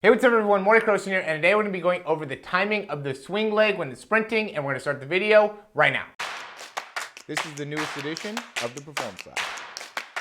Hey, what's up everyone, Morey Croson here, and today we're going to be going over the timing of the swing leg when it's sprinting, and we're going to start the video right now. This is the newest edition of the Performance Lab.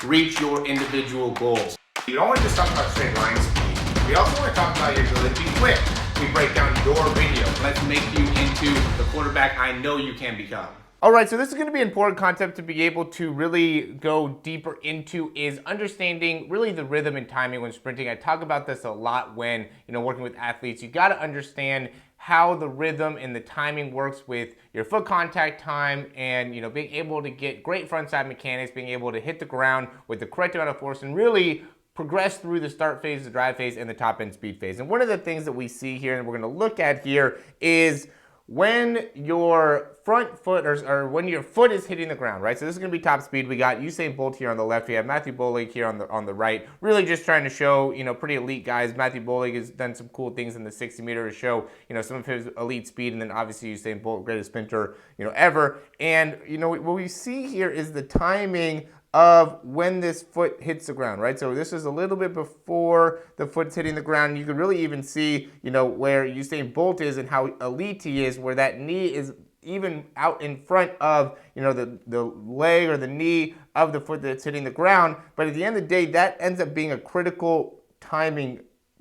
Reach your individual goals. You don't want to just talk about straight line speed. We also want to talk about your ability to be quick. We break down your video. Let's make you into the quarterback I know you can become. All right, so this is going to be an important concept to be able to really go deeper into, is understanding really the rhythm and timing when sprinting. I talk about this a lot when, working with athletes. You got to understand how the rhythm and the timing works with your foot contact time and, being able to get great front side mechanics, being able to hit the ground with the correct amount of force and really progress through the start phase, the drive phase, and the top end speed phase. And one of the things that we see here and we're going to look at here is when your front foot or when your foot is hitting the ground, right? So this is going to be top speed. We got Usain Bolt here on the left. We have Matthew Bolig here on the right. Really just trying to show, pretty elite guys. Matthew Bolig has done some cool things in the 60 meter to show, some of his elite speed. And then obviously Usain Bolt, greatest sprinter, ever. And, what we see here is the timing of when this foot hits the ground, right? So this is a little bit before the foot's hitting the ground. You can really even see, where Usain Bolt is and how elite he is, where that knee is even out in front of, the leg or the knee of the foot that's hitting the ground. But at the end of the day, that ends up being a critical timing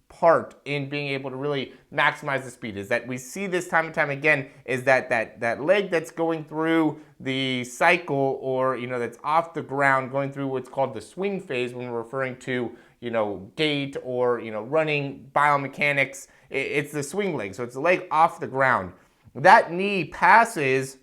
part in being able to really maximize the speed. Is that we see this time and time again is that leg that's going through the cycle, or that's off the ground going through what's called the swing phase when we're referring to gait or running biomechanics. It's the swing leg, so it's the leg off the ground. That knee passes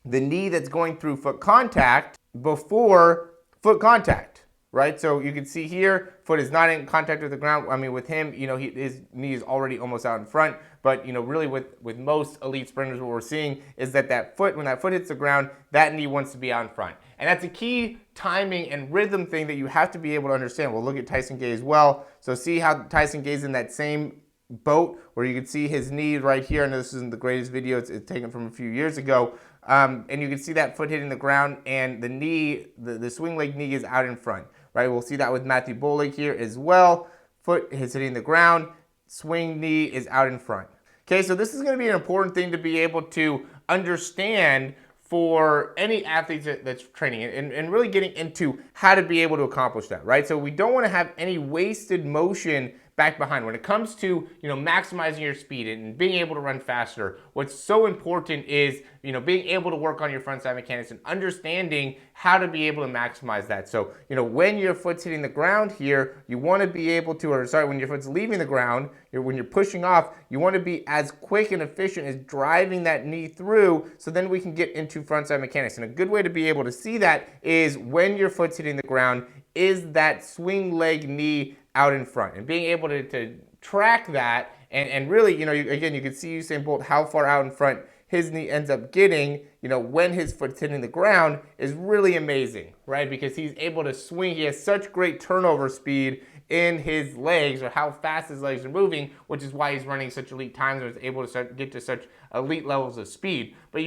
the knee that's going through foot contact before foot contact. Right, so you can see here, foot is not in contact with the ground. I mean, with him, his knee is already almost out in front. But really, with most elite sprinters, what we're seeing is that foot, when that foot hits the ground, that knee wants to be out in front, and that's a key timing and rhythm thing that you have to be able to understand. We'll look at Tyson Gay as well. So see how Tyson Gay's in that same boat where you can see his knee right here. And this isn't the greatest video; it's taken from a few years ago. And you can see that foot hitting the ground, and the knee, the swing leg knee, is out in front. Right, we'll see that with Matthew Bolig here as well. Foot is hitting the ground, swing knee is out in front. Okay, so this is going to be an important thing to be able to understand for any athletes that's training and really getting into how to be able to accomplish that, right? So we don't want to have any wasted motion back behind. When it comes to, maximizing your speed and being able to run faster, what's so important is, being able to work on your front side mechanics and understanding how to be able to maximize that. So, when your foot's hitting the ground here, you want to be able to, when your foot's leaving the ground, when you're pushing off, you want to be as quick and efficient as driving that knee through, so then we can get into front side mechanics. And a good way to be able to see that is when your foot's hitting the ground, is that swing leg knee out in front, and being able to track that and really, again, you can see Usain Bolt, how far out in front his knee ends up getting, when his foot's hitting the ground, is really amazing, right? Because he's able to swing. He has such great turnover speed in his legs, or how fast his legs are moving, which is why he's running such elite times and is able to get to such elite levels of speed. But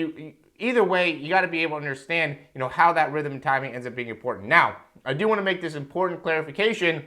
either way, you got to be able to understand, how that rhythm and timing ends up being important. Now, I do want to make this important clarification,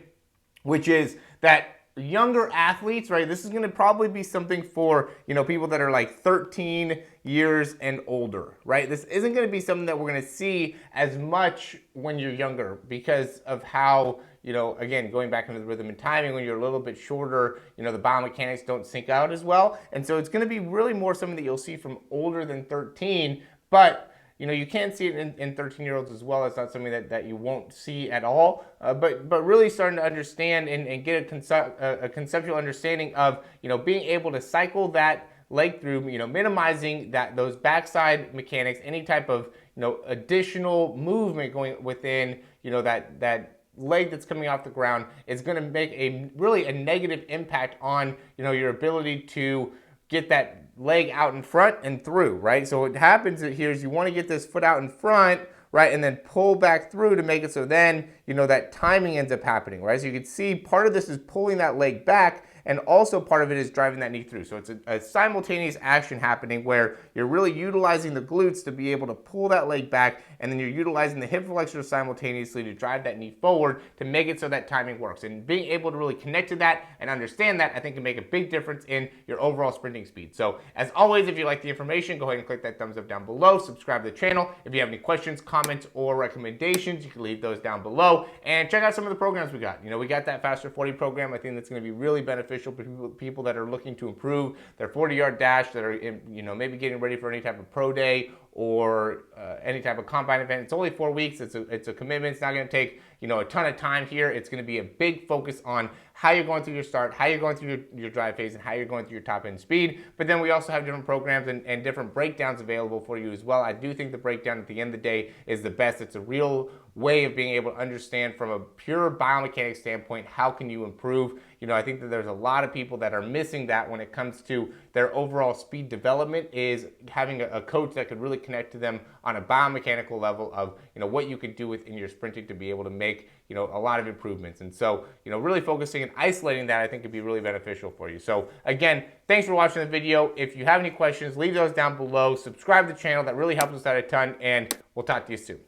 which is that younger athletes, right, this is going to probably be something for, people that are like 13 years and older, right? This isn't going to be something that we're going to see as much when you're younger because of how, again, going back into the rhythm and timing, when you're a little bit shorter, the biomechanics don't sync out as well. And so it's going to be really more something that you'll see from older than 13, but you can see it in 13-year-olds as well. It's not something that you won't see at all. But really starting to understand and get a conceptual understanding of, being able to cycle that leg through, minimizing those backside mechanics, any type of, additional movement going within, that leg that's coming off the ground is going to make a negative impact on, your ability to get that leg out in front and through, right? So what happens here is you want to get this foot out in front, right, and then pull back through to make it so then, that timing ends up happening, right? So you can see part of this is pulling that leg back, and also part of it is driving that knee through. So it's a simultaneous action happening where you're really utilizing the glutes to be able to pull that leg back, and then you're utilizing the hip flexors simultaneously to drive that knee forward to make it so that timing works. And being able to really connect to that and understand that, I think, can make a big difference in your overall sprinting speed. So as always, if you like the information, go ahead and click that thumbs up down below, subscribe to the channel. If you have any questions, comments, or recommendations, you can leave those down below, and check out some of the programs we got. We got that Faster 40 program. I think that's going to be really beneficial for people that are looking to improve their 40-yard dash, that are maybe getting ready for any type of pro day or any type of combine event. It's only 4 weeks. It's a commitment. It's not going to take a ton of time here. It's going to be a big focus on how you're going through your start, how you're going through your drive phase, and how you're going through your top end speed. But then we also have different programs and different breakdowns available for you as well. I do think the breakdown at the end of the day is the best. It's a real way of being able to understand from a pure biomechanics standpoint, how can you improve. I think that there's a lot of people that are missing that when it comes to their overall speed development, is having a coach that could really connect to them on a biomechanical level of what you could do within your sprinting to be able to make a lot of improvements. And so really focusing and isolating that, I think, could be really beneficial for you. So again, thanks for watching the video. If you have any questions, leave those down below. Subscribe to the channel. That really helps us out a ton, and we'll talk to you soon.